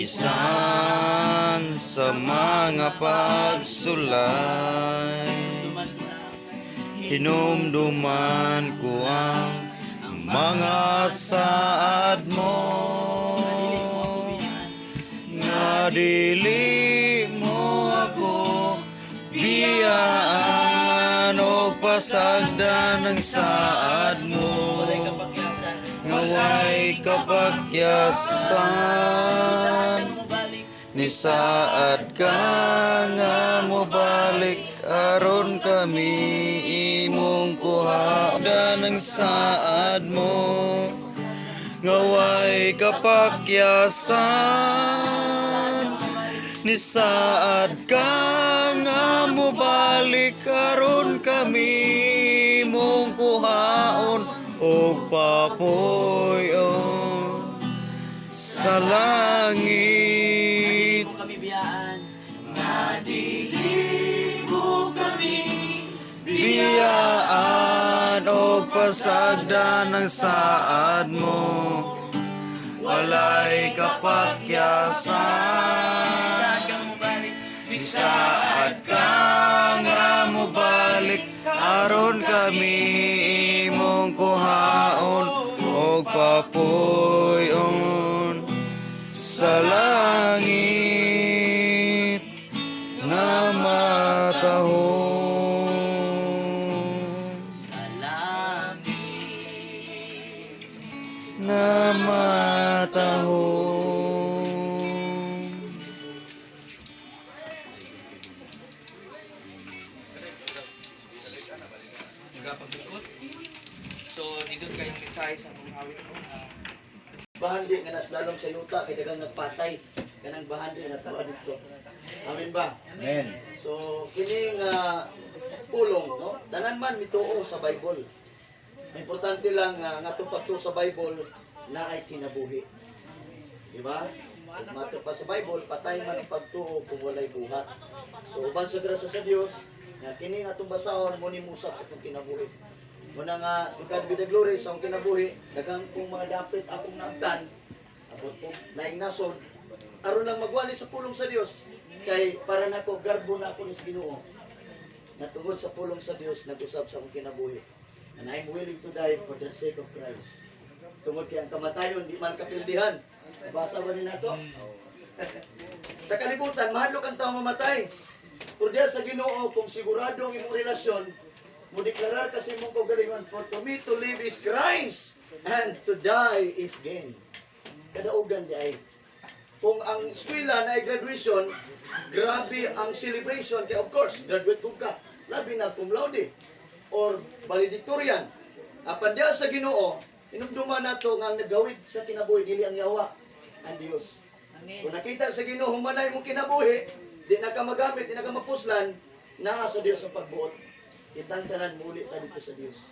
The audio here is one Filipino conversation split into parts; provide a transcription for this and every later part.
bisan sa mga pagsulay. Hinumduman ko ang mga saad mo, nga dili mo ako biyaan o pasagdan ng saad mo, ngaway kapakyasan ni saad ka nga mo balik aron kami imong kuha ng saad mo, ngaway kapakyasan ni saad ka nga mo balik aron kami imong kuhaon o papoyon sa langit. Nga dili mo kami Biyaan o pasagdan ng saad mo, walay kapakyasan ni saad ka nga mo balik aron kami imong kuhaon o papuyon sa langit na matahong. sa langit. Na matahong. Nagapag-ikot. So, dito kayong mensahe sa mga awit ko. Bahandi nga naslalom sa yuta kay dagang nagpatay kanang bahandi na tuwa dito. Amen ba? Amen. So kining pulong no, tanan man mituo sa Bible. Importante lang nga pagtuo sa Bible na ay kinabuhi. Di ba? Mato pa sa Bible, patay man ang pagtuo kung walay buhat. So uban sa grasya sa Dios, nga kini atong basahon mo ni musab sa atong kinabuhi. Muna nga, God be the glory sa akong kinabuhi, dagang kong mga dapit akong naagtan, abot po, naing nasod, aron lang magwali sa pulong sa Dios, kay para nako garbo na ako ni sa Ginoo. Natungod sa pulong sa Dios, nag-usab sa akong kinabuhi. And I'm willing to die for the sake of Christ. Tungod kay ang kamatayon, di man kapildihan. Basa ba ni nato? Sa kalibutan, mahalo kang tao mamatay. Pero diya sa Ginoo, kung sigurado ang imong relasyon, mo deklarar kasi mong kagalingon, for to me to live is Christ, and to die is gain. Kadaugan di ay. Kung ang eskwela na ay graduation, grabe ang celebration, kaya of course, graduate kong ka, labi na cum laude, or valedictorian. Apan diya sa Ginoo, inumduman nato nga nagawid sa kinabuhi, dili ang yawa, ang Dios. Kung nakita sa Ginoo, humanay mong kinabuhi, di na ka magamit, di na ka mapuslan, naa sa Dios ang pagbuot. Itang tanan muli ta dito sa Dios.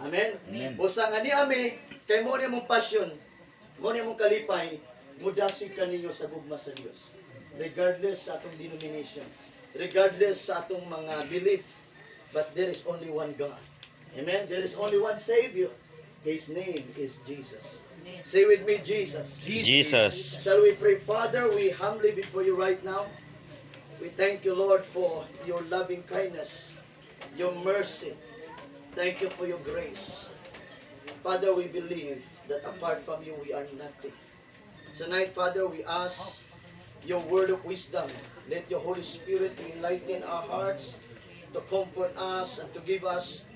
Amen. Usa nga ni ami kay mo ni mong passion, mo ni mong kalipay, mudasig kaninyo sa gugma sa Dios. Regardless sa atong denomination, regardless sa atong mga belief, but there is only one God. Amen. There is only one Savior. His name is Jesus. Say with me, Jesus. Jesus. Shall we pray? Father, we humbly before you right now. We thank you, Lord, for your loving kindness, your mercy. Thank you for your grace. Father, we believe that apart from you, we are nothing. Tonight, Father, we ask your word of wisdom. Let your Holy Spirit enlighten our hearts, to comfort us, and to give us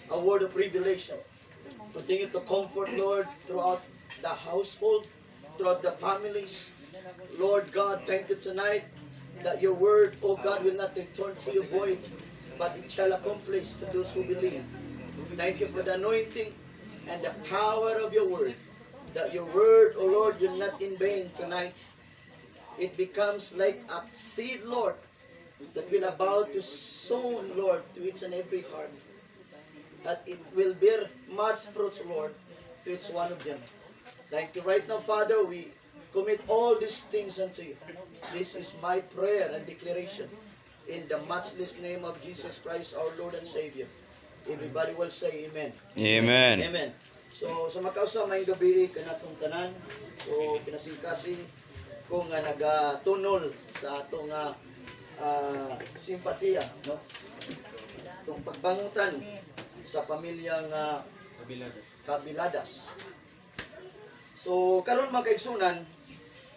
a word of revelation. Continue to comfort, Lord, throughout the household, throughout the families. Lord God, thank you tonight that your word, oh God, will not return to your void, but it shall accomplish to those who believe. Thank you for the anointing and the power of your word. That your word, O Lord, will not in vain tonight. It becomes like a seed, Lord, that will about to sow, Lord, to each and every heart. That it will bear much fruits, Lord, to each one of them. Thank you right now, Father. We commit all these things unto you. This is my prayer and declaration. In the matchless name of Jesus Christ, our Lord and Savior. Everybody will say Amen. Amen. Amen. So, sa makausa, may gabi, kanatong tanan. So, kinasing-kasing, ko nga nagatunol sa ato nga simpatiya, no? Itong pagbangutan sa pamilyang Kabiladas. So karon mga kaigsunan,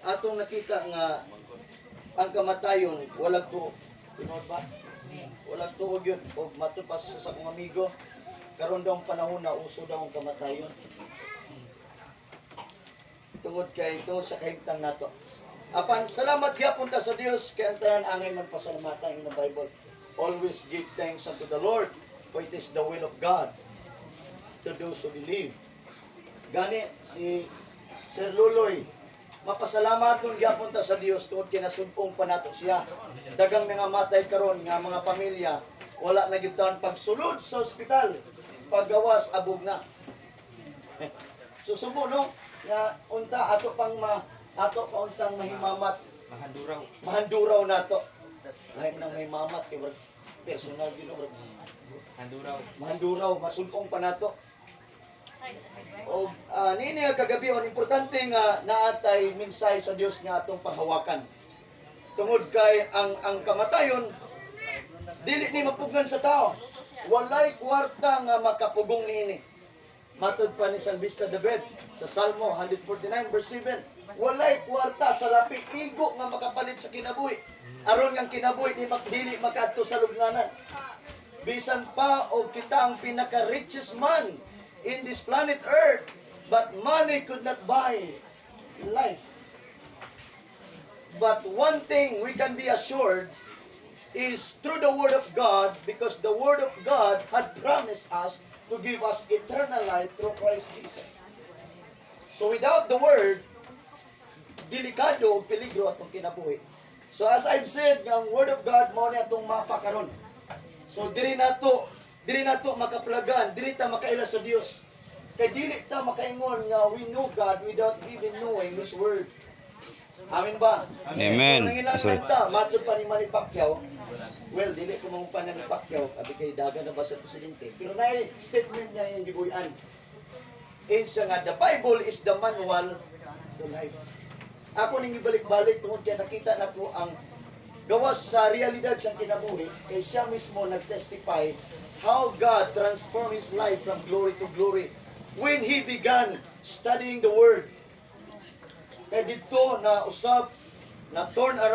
atong nakita nga ang kamatayon walang tuog. Tinood ba? Walang tuog yun. O matupas sa akong amigo, karon daw ang panahon na uso daw ang kamatayon. Tungod sa kahimtang nato. Apan salamat gyapon ta sa Dios kay ang tanan angay man pasalamatan in the Bible. Always give thanks unto the Lord, for it is the will of God to those who believe. Gani si Sir Luloy, mapasalamat gyapon ta sa Dios tungod kay nasugpong pa nato siya. Dagang mga matay karon nga mga pamilya wala na gyud taon pagsulod sa ospital, paggawas abog na. Susubo no nga unta ato pang untang mahimamat, mahanduraw nato. Lain nang mahimamat kay personal gyud no. Mahanduraw masulong pa nato. O nini nga kagabi on importante nga naatay minsay sa Dios nga atong panghawakan. Tungod kay ang kamatayon dili ni mapugnan sa tao. Walay kwarta nga makapugong niini. Matud pa ni Salmista David sa Salmo 149 verse 7. Walay kwarta sa lapi igo nga makapalit sa kinabuhi. Aron nga kinabuhi ni dili makaadto sa lubnganan. Bisan pa og kita ang pinaka-richest man in this planet Earth, but money could not buy life. But one thing we can be assured is through the Word of God, because the Word of God had promised us to give us eternal life through Christ Jesus. So without the Word, delikado o peligro atong kinabuhi. So as I've said, ang Word of God mao ni atong mapa karon. So diri nato makaplagan, diri ta makaila sa Dios. Kay dili ta makaingon nga we know God without even knowing His Word. Amen ba? Amen. So nanginahanglan ta matud pa ni Manny Pacquiao. Well, dili ko mangumpan ni Pacquiao abi kay dagan na ba sa presidente. Pero naay statement niya yung gibuyan. Insa nga the Bible is the manual to life. Ako ning ibalik-balik tungod kay nakita nako ang gawas sa realidad siyang kinabuhi, kay siya mismo nag-testify how God transformed his life from glory to glory when he began studying the Word. Kaya dito na usab na turn around